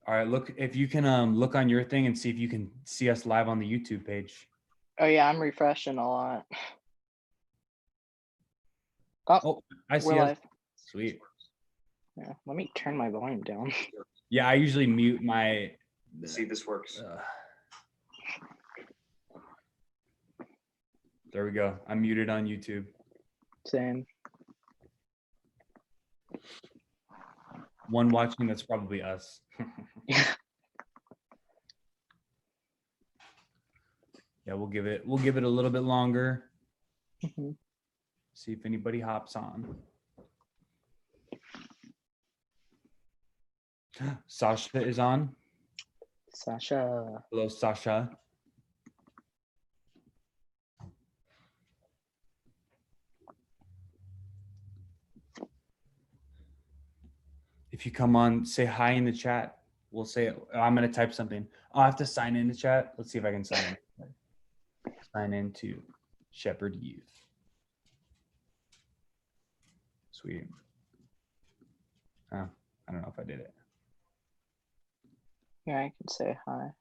All right, look if you can look on your thing and see if you can see us live on the YouTube page. Oh yeah, I'm refreshing a lot. Oh, Oh, I we're see us. live. Sweet. Yeah, let me turn my volume down. Yeah, I usually mute my. See if this works. There we go. I'm muted on YouTube. Same. One watching, that's probably us. Yeah. Yeah, we'll give it a little bit longer. Mhm. See if anybody hops on. Sasha is on. Sasha. Hello, Sasha. If you come on, say hi in the chat. We'll say, I'm going to type something. I'll have to sign in the chat. Let's see if I can sign in. Sign into Shepherd Youth. Sweet. Oh, I don't know if I did it. Yeah, I can say hi.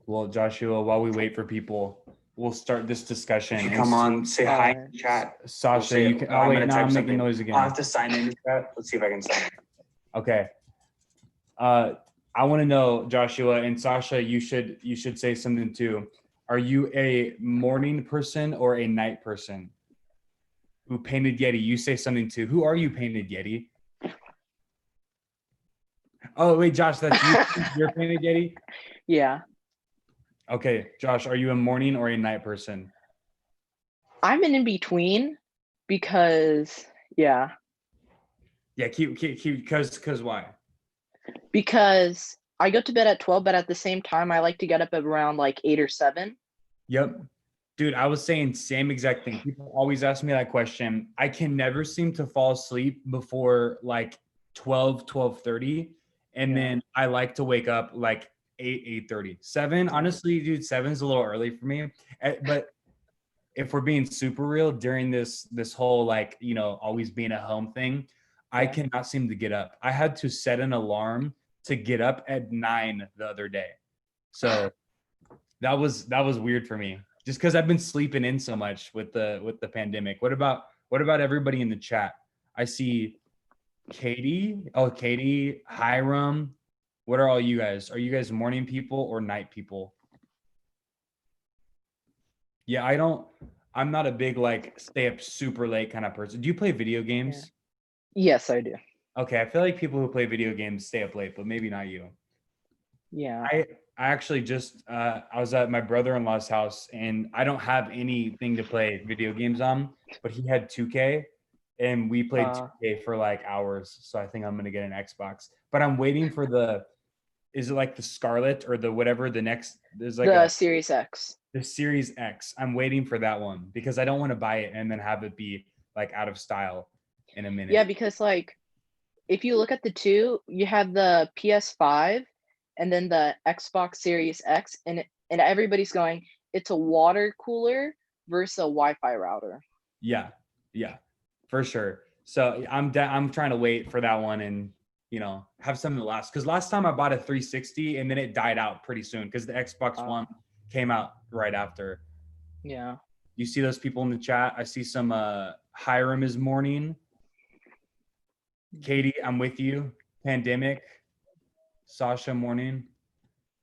Well, Joshua, while we wait for people, we'll start this discussion. If you come on, say hi in the chat. Sasha, you can. Oh, wait, now I'm making noise again. I'll have to sign in the chat. Let's see if I can sign in. Okay. I want to know, Joshua and Sasha, you should say something too. Are you a morning person or a night person? Who Painted Yeti? You say something too. Who are you, Painted Yeti? Oh, wait, Josh, that's you. You're Painted Yeti? Yeah. Okay, Josh, are you a morning or a night person? I'm in between because yeah. Yeah, keep because why? Because I go to bed at 12, but at the same time I like to get up at around like 8 or 7. Yep. Dude, I was saying same exact thing. People always ask me that question. I can never seem to fall asleep before like 12:30. And then I like to wake up like 8:30. 7, honestly, dude, 7's a little early for me. But if we're being super real, during this whole like, always being at home thing, I cannot seem to get up. I had to set an alarm to get up at 9 the other day. So that was weird for me. Just because I've been sleeping in so much with the pandemic. What about everybody in the chat? I see Katie. Oh, Katie, Hiram. What are all you guys? Are you guys morning people or night people? Yeah, I'm not a big like stay up super late kind of person. Do you play video games? Yes, I do. Okay, I feel like people who play video games stay up late, but maybe not you. Yeah. I actually just I was at my brother-in-law's house and I don't have anything to play video games on, but he had 2K and we played 2K for like hours. So I think I'm gonna get an Xbox. But I'm waiting for is it like the Scarlet or the whatever the next there's like the Series X. The Series X. I'm waiting for that one because I don't want to buy it and then have it be like out of style in a minute. Yeah, because like if you look at the two, you have the PS5 and then the Xbox Series X, and everybody's going, it's a water cooler versus a Wi-Fi router. Yeah, for sure. So I'm trying to wait for that one and have something to last. Because last time I bought a 360 and then it died out pretty soon because the Xbox One came out right after. Yeah. You see those people in the chat? I see some Hiram is morning. Katie, I'm with you. Pandemic. Sasha, morning.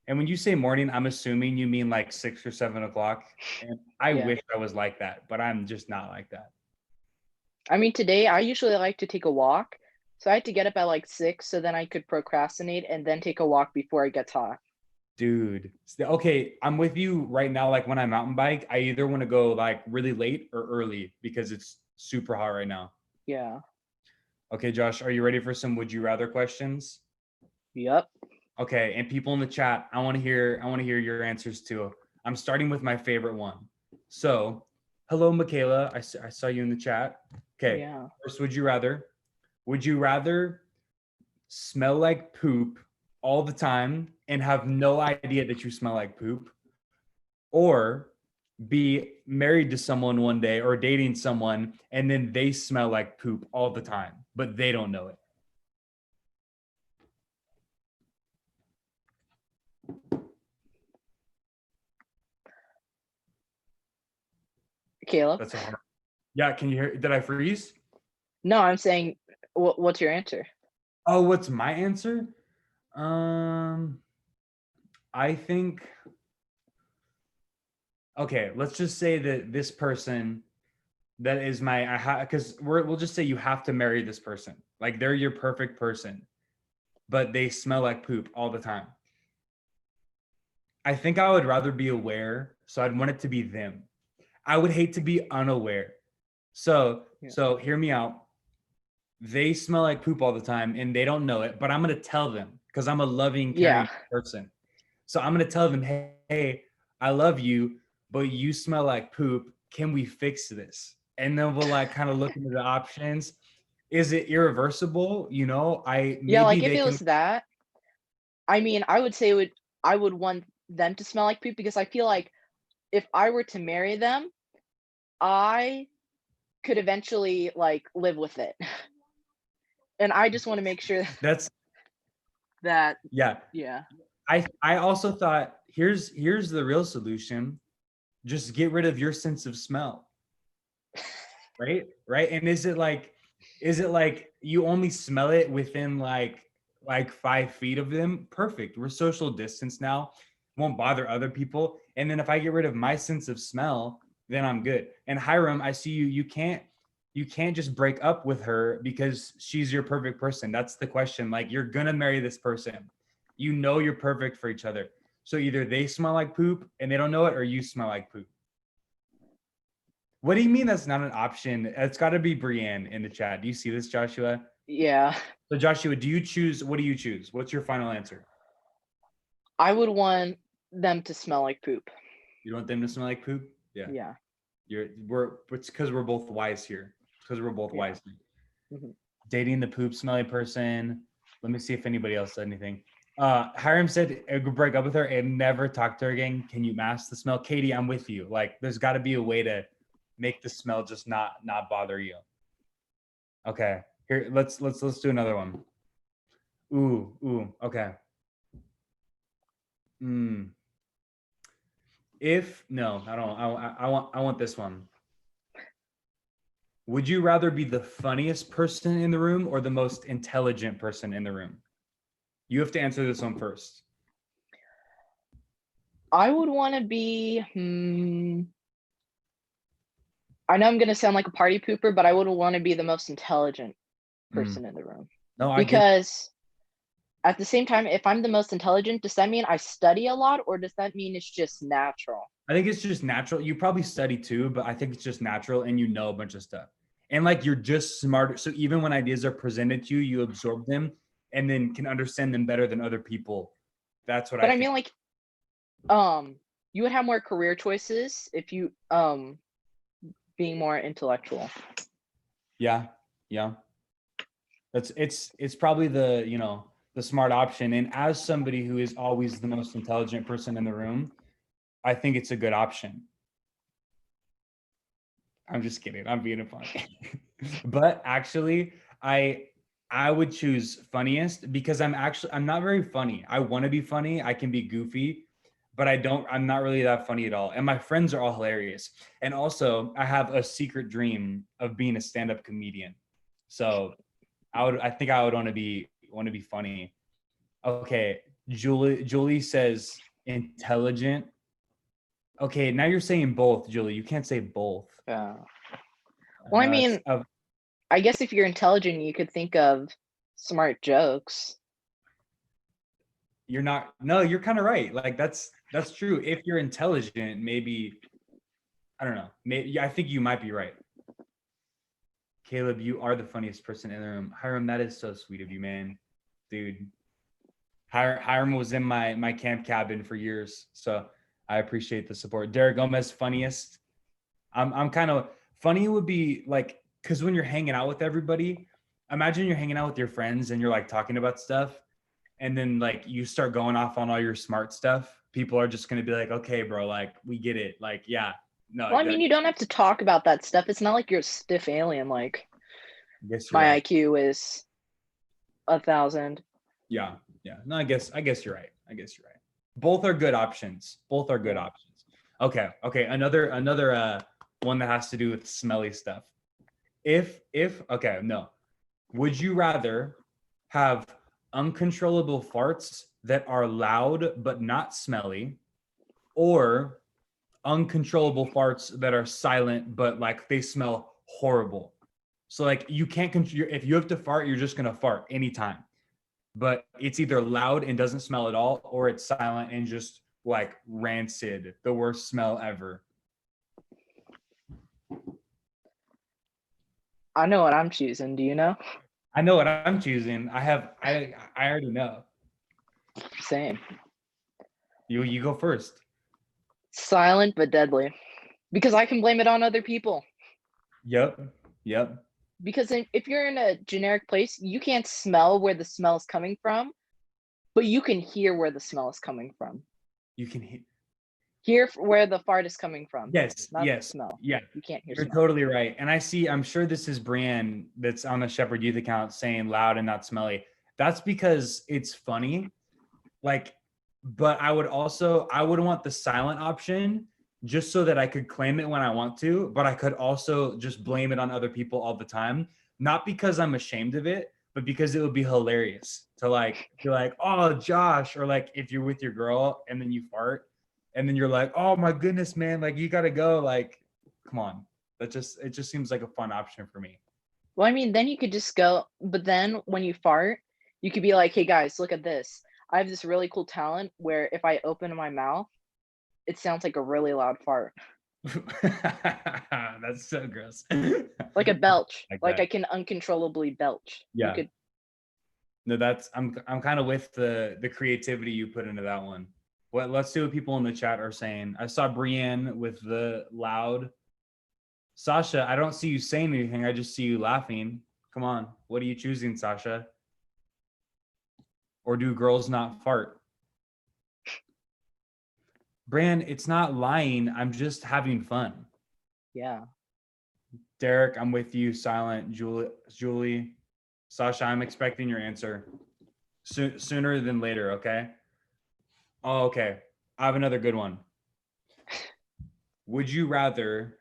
And when you say morning, I'm assuming you mean like 6 or 7 o'clock. And I wish I was like that, but I'm just not like that. I mean, today I usually like to take a walk. So I had to get up at like 6 so then I could procrastinate and then take a walk before it gets hot. Dude. Okay, I'm with you right now. Like when I mountain bike, I either want to go like really late or early because it's super hot right now. Yeah. Okay, Josh, are you ready for some would you rather questions? Yep. Okay, and people in the chat, I want to hear your answers too. I'm starting with my favorite one. So, hello, Michaela. I saw you in the chat. Okay. Yeah. First, would you rather smell like poop all the time and have no idea that you smell like poop, or be married to someone one day or dating someone and then they smell like poop all the time, but they don't know it? Caleb? That's a hard. Yeah, can you hear? Did I freeze? No, I'm saying, what's your answer? Oh, what's my answer? I think. Okay, let's just say that this person that is my because we'll just say you have to marry this person. Like they're your perfect person, but they smell like poop all the time. I think I would rather be aware, so I'd want it to be them. I would hate to be unaware. So, Yeah. so hear me out. They smell like poop all the time and they don't know it, but I'm gonna tell them because I'm a loving, caring Yeah. person. So I'm gonna tell them, hey, I love you, but you smell like poop. Can we fix this? And then we'll like kind of look into the options. Is it irreversible? You know, Yeah, maybe like if they it can. was that, I mean, I would say I would want them to smell like poop because I feel like if I were to marry them, I could eventually like live with it. And I just want to make sure That's that, yeah. yeah. I also thought here's the real solution. Just get rid of your sense of smell. Right. And is it like you only smell it within like 5 feet of them? Perfect. We're social distance now. Won't bother other people. And then if I get rid of my sense of smell, then I'm good. And Hiram, I see you. You can't just break up with her because she's your perfect person. That's the question. Like you're gonna marry this person. You know you're perfect for each other. So either they smell like poop and they don't know it, or you smell like poop. What do you mean that's not an option? It's got to be Brienne in the chat. Do you see this, Joshua? Yeah. So Joshua, do you choose? What do you choose? What's your final answer? I would want them to smell like poop. You want them to smell like poop? Yeah. Yeah. It's because we're both wise here. Because we're both Yeah. wise here. Mhm. Dating the poop smelly person. Let me see if anybody else said anything. Hiram said I could break up with her and never talk to her again. Can you mask the smell? Katie, I'm with you. Like there's got to be a way to make the smell just not bother you. Okay. Here, let's do another one. Ooh, okay. If no, I don't. I want this one. Would you rather be the funniest person in the room or the most intelligent person in the room? You have to answer this one first. I would want to be, I know I'm going to sound like a party pooper, but I would want to be the most intelligent person in the room. No, I get. Because at the same time, if I'm the most intelligent, does that mean I study a lot or does that mean it's just natural? I think it's just natural. You probably study too, but I think it's just natural and you know a bunch of stuff. And like you're just smarter. So even when ideas are presented to you, you absorb them and then can understand them better than other people. That's what But I I think. mean, like, you would have more career choices if you, being more intellectual. Yeah. It's probably the smart option. And as somebody who is always the most intelligent person in the room, I think it's a good option. I'm just kidding. I'm being funny. But actually, I would choose funniest because I'm not very funny. I want to be funny. I can be goofy, but I'm not really that funny at all. And my friends are all hilarious. And also, I have a secret dream of being a stand-up comedian. So I think I would want to be funny. Okay, Julie says intelligent. Okay, now you're saying both, Julie. You can't say both. Yeah. Well, I mean, I guess if you're intelligent, you could think of smart jokes. You're not. No, you're kind of right. Like that's true. If you're intelligent, maybe I don't know. Maybe I think you might be right. Caleb, you are the funniest person in the room. Hiram, that is so sweet of you, man. Dude. Hiram was in my camp cabin for years, so I appreciate the support. Derek Gomez, funniest. I'm kind of funny would be like because when you're hanging out with everybody, imagine you're hanging out with your friends and you're like talking about stuff, and then like you start going off on all your smart stuff. People are just gonna be like, okay, bro, like we get it. Like, yeah, No, Well, I mean, you don't have to talk about that stuff. It's not like you're a stiff alien. Like I guess you're my right. IQ is 1,000. Yeah. No, I guess you're right. Both are good options. Yeah. Okay. Another one that has to do with smelly stuff. If okay, no. Would you rather have uncontrollable farts that are loud but not smelly, or uncontrollable farts that are silent but like they smell horrible? So like you can't control, if you have to fart, you're just gonna fart anytime. But it's either loud and doesn't smell at all, or it's silent and just like rancid, the worst smell ever. I know what I'm choosing. Do you know? I know what I'm choosing. I already know. Same. You go first. Silent but deadly. Because I can blame it on other people. Yep. Because if you're in a generic place, you can't smell where the smell is coming from, but you can hear where the smell is coming from. You can hear. Hear where the fart is coming from. Yes. Not Yes. smell. Yeah. You can't hear You're smell. totally right. And I'm sure this is Brienne that's on the Shepherd Youth account saying loud and not smelly. That's because it's funny. Like, but I would want the silent option just so that I could claim it when I want to, but I could also just blame it on other people all the time. Not because I'm ashamed of it, but because it would be hilarious to like be like, oh, Josh, or like if you're with your girl and then you fart and then you're like, oh my goodness, man, like you gotta go. Like, come on. It just seems like a fun option for me. Well, I mean, then you could just go, but then when you fart, you could be like, hey guys, look at this. I have this really cool talent where if I open my mouth, it sounds like a really loud fart. That's so gross. Like a belch. Like that. I can uncontrollably belch. Yeah. You could, No, I'm kind of with the creativity you put into that one. Let's see what people in the chat are saying. I saw Brienne with the loud. Sasha, I don't see you saying anything. I just see you laughing. Come on. What are you choosing, Sasha? Or do girls not fart? Brienne, it's not lying. I'm just having fun. yeah. Derek, I'm with you. Silent. Julie. Sasha, I'm expecting your answer sooner than later, okay? Oh, okay. I have another good one. Would you rather,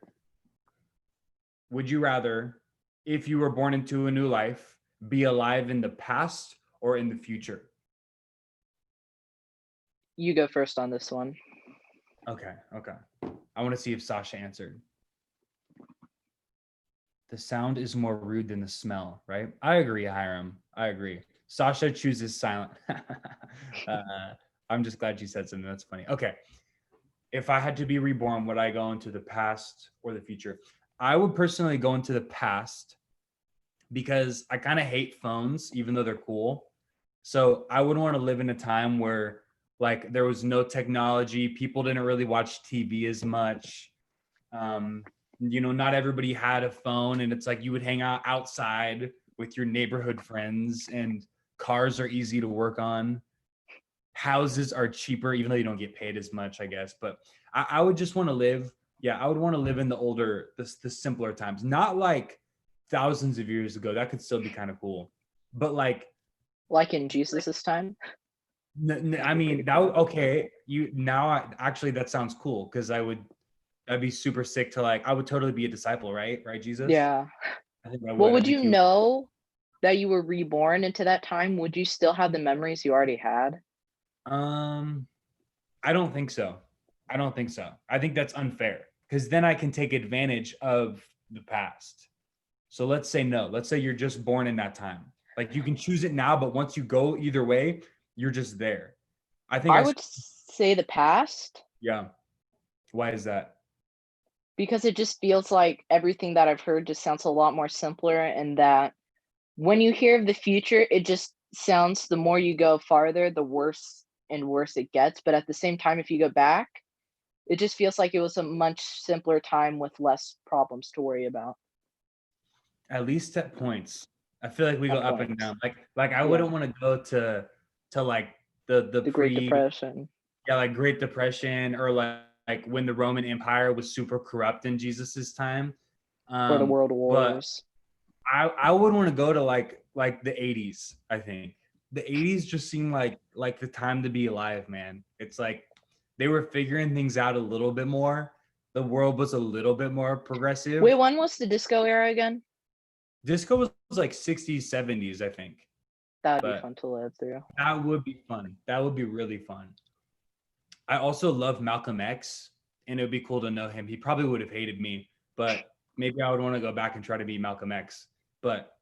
if you were born into a new life, be alive in the past or in the future? You go first on this one. Okay. I want to see if Sasha answered. The sound is more rude than the smell, right? I agree, Hiram. I agree. Sasha chooses silent. I'm just glad you said something. That's funny. Okay. If I had to be reborn, would I go into the past or the future? I would personally go into the past because I kind of hate phones, even though they're cool. So I would want to live in a time where like there was no technology. People didn't really watch TV as much. Not everybody had a phone, and it's like you would hang out outside with your neighborhood friends, and cars are easy to work on. Houses are cheaper, even though you don't get paid as much, I guess. But I would just want to live. Yeah, I would want to live in the simpler times, not like thousands of years ago. That could still be kind of cool, but like in Jesus's time. I mean, okay. Actually that sounds cool because I'd be super sick to like. I would totally be a disciple, right? Right, Jesus. Yeah. I think I would. Well, would you know that you were reborn into that time? Would you still have the memories you already had? I don't think so. I think that's unfair because then I can take advantage of the past. So let's say no. Let's say you're just born in that time. Like you can choose it now, but once you go either way, you're just there. I would say the past. Yeah. Why is that? Because it just feels like everything that I've heard just sounds a lot more simpler, and that when you hear of the future, it just sounds, the more you go farther, the worse and worse it gets. But at the same time, if you go back, it just feels like it was a much simpler time with less problems to worry about. At least at points. I feel like we go up and down. Like I Yeah. wouldn't want to go to like the The Great Depression. Yeah, like Great Depression or like like when the Roman Empire was super corrupt in Jesus's time. For the World But Wars. I would want to go to like the 80s, I think. The 80s just seem like the time to be alive, man. It's like they were figuring things out a little bit more. The world was a little bit more progressive. Wait, when was the disco era again? Disco was like 60s, 70s, I think. That'd be But fun to live through. that would be fun. That would be really fun. I also love Malcolm X, and it would be cool to know him. He probably would have hated me, but maybe I would want to go back and try to be Malcolm X. But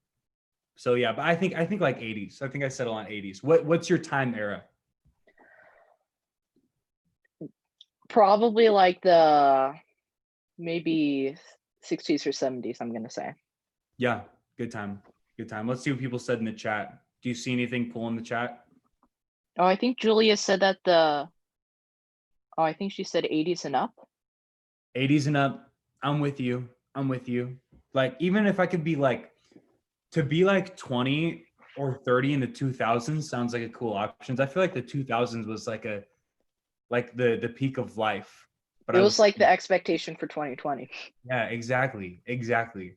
so yeah, but I think like 80s. I think I settle on 80s. What's your time era? Probably like the maybe 60s or 70s, I'm gonna say. Yeah, good time. Good time. Let's see what people said in the chat. Do you see anything cool in the chat? Oh, I think Julia said that I think she said 80s and up. 80s and up. I'm with you. I'm with you. Like, even if I could be like, to be like 20 or 30 in the 2000s sounds like a cool option. I feel like the 2000s was like the peak of life. But It was like the expectation for 2020. Yeah, exactly. Exactly.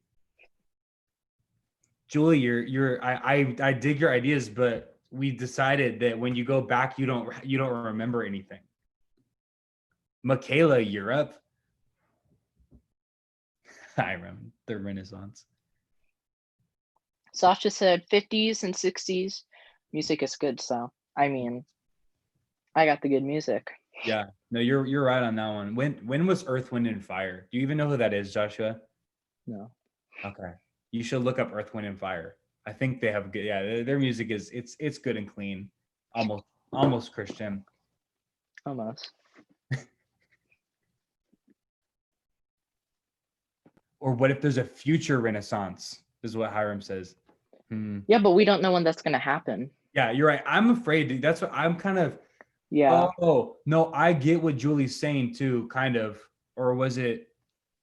Julie, I dig your ideas, but we decided that when you go back, you don't remember anything. Michaela, Europe. I remember the Renaissance. Sasha said 50s and 60s. Music is good, so I mean, I got the good music. Yeah, no, you're right on that one. When was Earth, Wind, and Fire? Do you even know who that is, Joshua? No. Okay, you should look up Earth, Wind, and Fire. I think they have good. Yeah, their music is it's good and clean, almost Christian. Almost. Or what if there's a future Renaissance? This is what Hiram says. Yeah, but we don't know when that's gonna happen. Yeah, you're right. I'm afraid, dude. That's what I'm kind of. Yeah. Oh no, I get what Julie's saying too, kind of. Or was it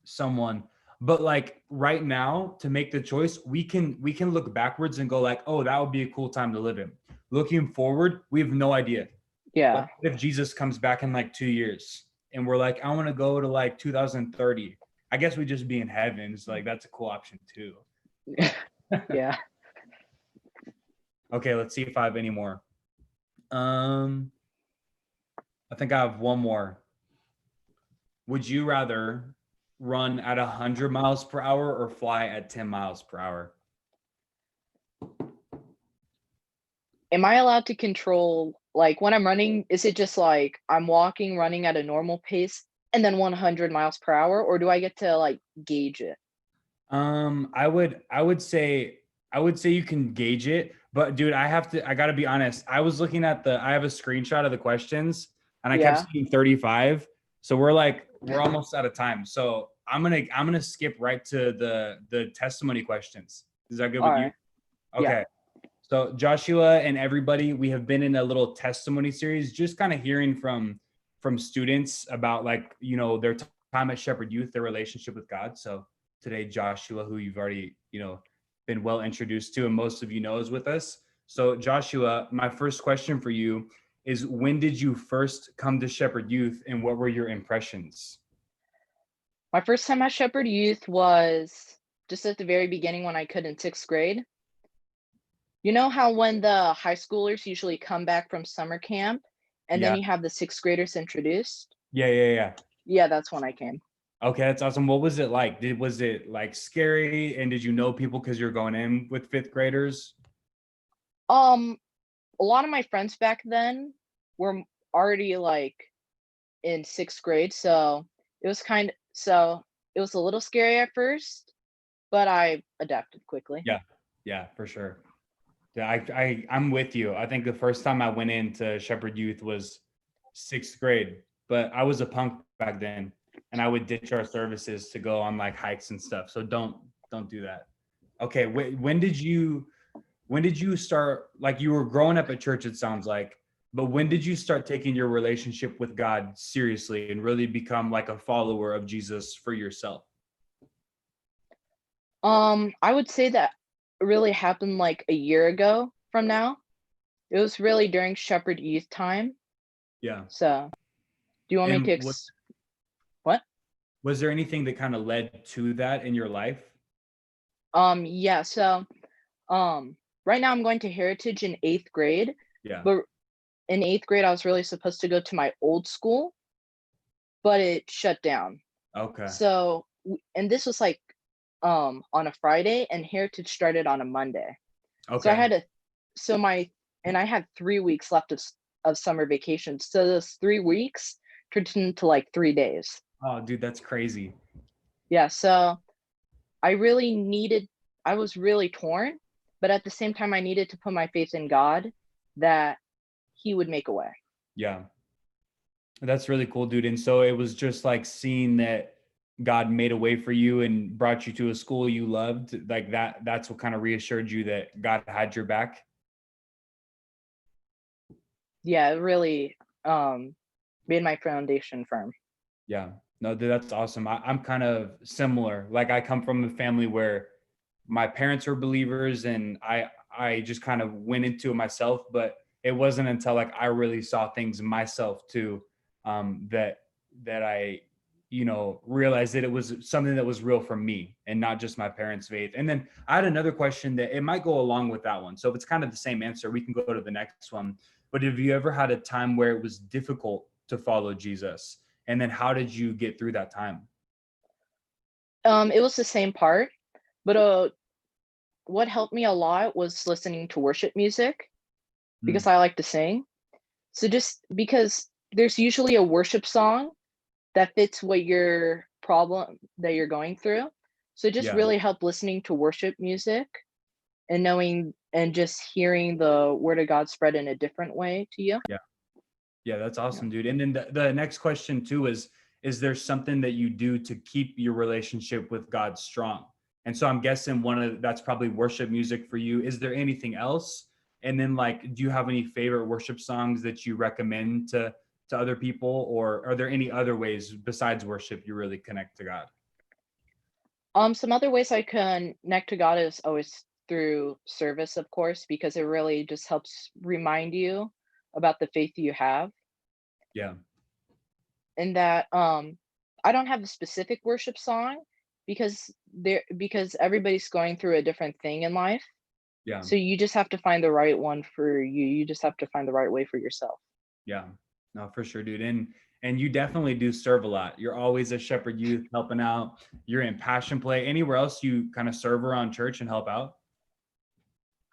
someone? But like right now, to make the choice, we can look backwards and go like, oh, that would be a cool time to live in. Looking forward, we have no idea. Yeah. Like, if Jesus comes back in like 2 years and we're like, I want to go to like 2030, I guess we just be in heaven. It's like that's a cool option too. Yeah. Okay, let's see if I have any more. I think I have one more. Would you rather run at 100 miles per hour or fly at 10 miles per hour? Am I allowed to control, like when I'm running, is it just like I'm walking, running at a normal pace and then 100 miles per hour, or do I get to like gauge it? I would say you can gauge it, but dude, I gotta be honest. I was looking at I have a screenshot of the questions and I kept seeing 35. So we're almost out of time. So I'm gonna skip right to the testimony questions. Is that good with you? Okay. Yeah. So Joshua and everybody, we have been in a little testimony series, just kind of hearing from students about like, you know, their time at Shepherd Youth, their relationship with God. So today, Joshua, who you've already, you know, been well introduced to and most of you know is with us. So Joshua, my first question for you is, when did you first come to Shepherd Youth and what were your impressions? My first time at Shepherd Youth was just at the very beginning when I could in 6th grade. You know how when the high schoolers usually come back from summer camp and then you have the 6th graders introduced? Yeah. Yeah, that's when I came. Okay, that's awesome. What was it like? Was it like scary? And did you know people because you're going in with 5th graders? A lot of my friends back then were already like in 6th grade, so it was a little scary at first, but I adapted quickly. Yeah, for sure. Yeah, I'm with you. I think the first time I went into Shepherd Youth was 6th grade, but I was a punk back then. And I would ditch our services to go on like hikes and stuff. So don't do that. Okay, when did you start, like you were growing up at church, it sounds like, but when did you start taking your relationship with God seriously and really become like a follower of Jesus for yourself? I would say that really happened like a year ago from now. It was really during Shepherd Youth time. Yeah. So do you want me to Was there anything that kind of led to that in your life? Yeah, so right now I'm going to Heritage in 8th grade, Yeah. but in 8th grade I was really supposed to go to my old school, but it shut down. Okay. So and this was like on a Friday and Heritage started on a Monday. So I Okay. had to so my and I had 3 weeks left of summer vacation. So those 3 weeks turned into like 3 days. Oh, dude, that's crazy. Yeah, so I really needed I was really torn, but at the same time I needed to put my faith in God that he would make a way. Yeah. That's really cool, dude. And so it was just like seeing that God made a way for you and brought you to a school you loved, like that's what kind of reassured you that God had your back. Yeah, it really made my foundation firm. Yeah. No, dude, that's awesome. I'm kind of similar. Like I come from a family where my parents were believers and I just kind of went into it myself, but it wasn't until like I really saw things myself too, that I realized that it was something that was real for me and not just my parents' faith. And then I had another question that it might go along with that one. So if it's kind of the same answer, we can go to the next one. But have you ever had a time where it was difficult to follow Jesus? And then how did you get through that time? It was the same part, but what helped me a lot was listening to worship music Mm, because I like to sing. So just because there's usually a worship song that fits what your problem that you're going through. So it just yeah. really helped listening to worship music and knowing and just hearing the word of God spread in a different way to you. Yeah. Yeah, that's Yeah. awesome, dude. And then the next question too is there something that you do to keep your relationship with God strong? And so I'm guessing that's probably worship music for you. Is there anything else? And then like, do you have any favorite worship songs that you recommend to other people, or are there any other ways besides worship you really connect to God? Some other ways I connect to God is always through service, of course, because it really just helps remind you about the faith you have. Yeah. And that I don't have a specific worship song because everybody's going through a different thing in life. Yeah. So you just have to find the right one for you. You just have to find the right way for yourself. Yeah, no, for sure, dude. And you definitely do serve a lot. You're always a shepherd youth helping out. You're in passion play. Anywhere else you kind of serve around church and help out?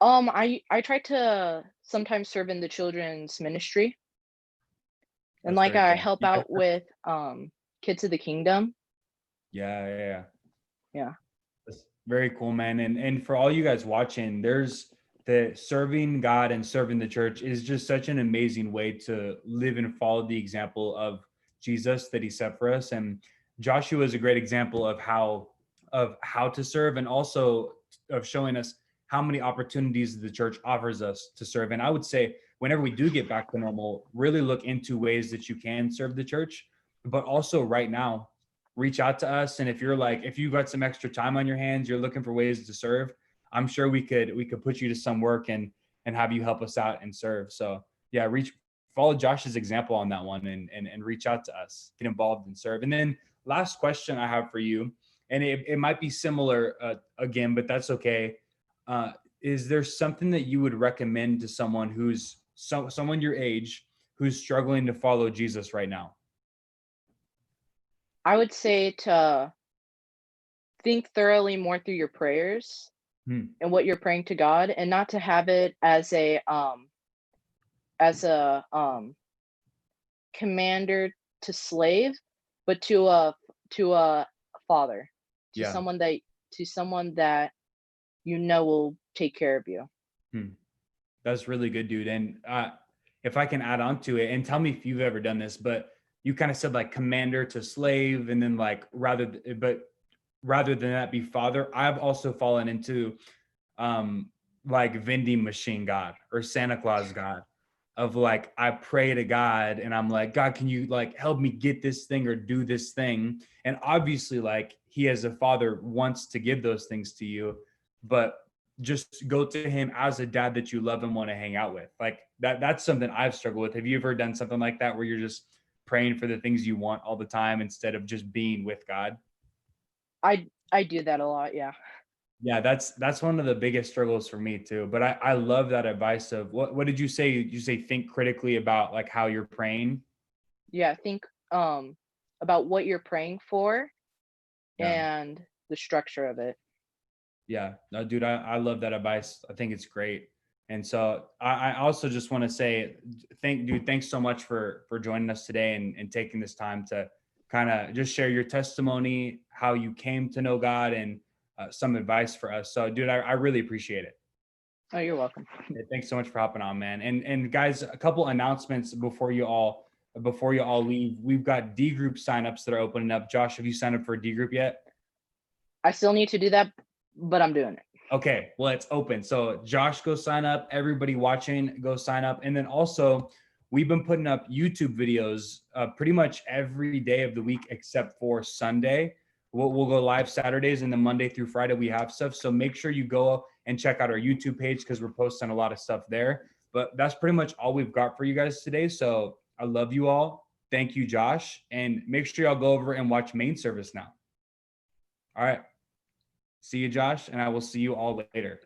I try to sometimes serve in the children's ministry, and That's like very I cool. help You guys out with Kids of the Kingdom. yeah, yeah, yeah. Yeah. That's very cool, man. And for all you guys watching, there's the serving God and serving the church is just such an amazing way to live and follow the example of Jesus that he set for us. And Joshua is a great example of how to serve and also of showing us how many opportunities the church offers us to serve. And I would say whenever we do get back to normal, really look into ways that you can serve the church, but also right now reach out to us. And if you got some extra time on your hands, you're looking for ways to serve, I'm sure we could put you to some work and have you help us out and serve. So yeah, follow Josh's example on that one and reach out to us, get involved and serve. And then last question I have for you, and it might be similar again, but that's okay. Uh, is there something that you would recommend to someone someone your age who's struggling to follow Jesus right now? I would say to think thoroughly more through your prayers Hmm. and what you're praying to God, and not to have it as a commander to slave, but to a father, to Yeah. someone that you know will take care of you. Hmm. That's really good, dude. And if I can add on to it, and tell me if you've ever done this, but you kind of said like commander to slave, and then like rather than that be father. I've also fallen into like vending machine God or Santa Claus God of like I pray to God and I'm like, God, can you like help me get this thing or do this thing? And obviously, like he as a father wants to give those things to you, but just go to him as a dad that you love and want to hang out with. Like that's something I've struggled with. Have you ever done something like that where you're just praying for the things you want all the time instead of just being with God? I do that a lot. Yeah. Yeah, that's one of the biggest struggles for me too. But I love that advice of what did you say? You say think critically about like how you're praying. Yeah. Think about what you're praying for Yeah. and the structure of it. Yeah, no, dude, I love that advice. I think it's great. And so I also just want to say thanks so much for joining us today and taking this time to kind of just share your testimony, how you came to know God, and some advice for us. So, dude, I really appreciate it. Oh, you're welcome. Yeah, thanks so much for hopping on, man. And guys, a couple announcements before you all leave. We've got D group signups that are opening up. Josh, have you signed up for a D group yet? I still need to do that, but I'm doing it. Okay, well, it's open. So Josh, go sign up. Everybody watching, go sign up. And then also, we've been putting up YouTube videos pretty much every day of the week except for Sunday. We'll go live Saturdays, and then Monday through Friday we have stuff. So make sure you go and check out our YouTube page because we're posting a lot of stuff there. But that's pretty much all we've got for you guys today. So I love you all. Thank you, Josh. And make sure y'all go over and watch main service now. All right. See you, Josh, and I will see you all later.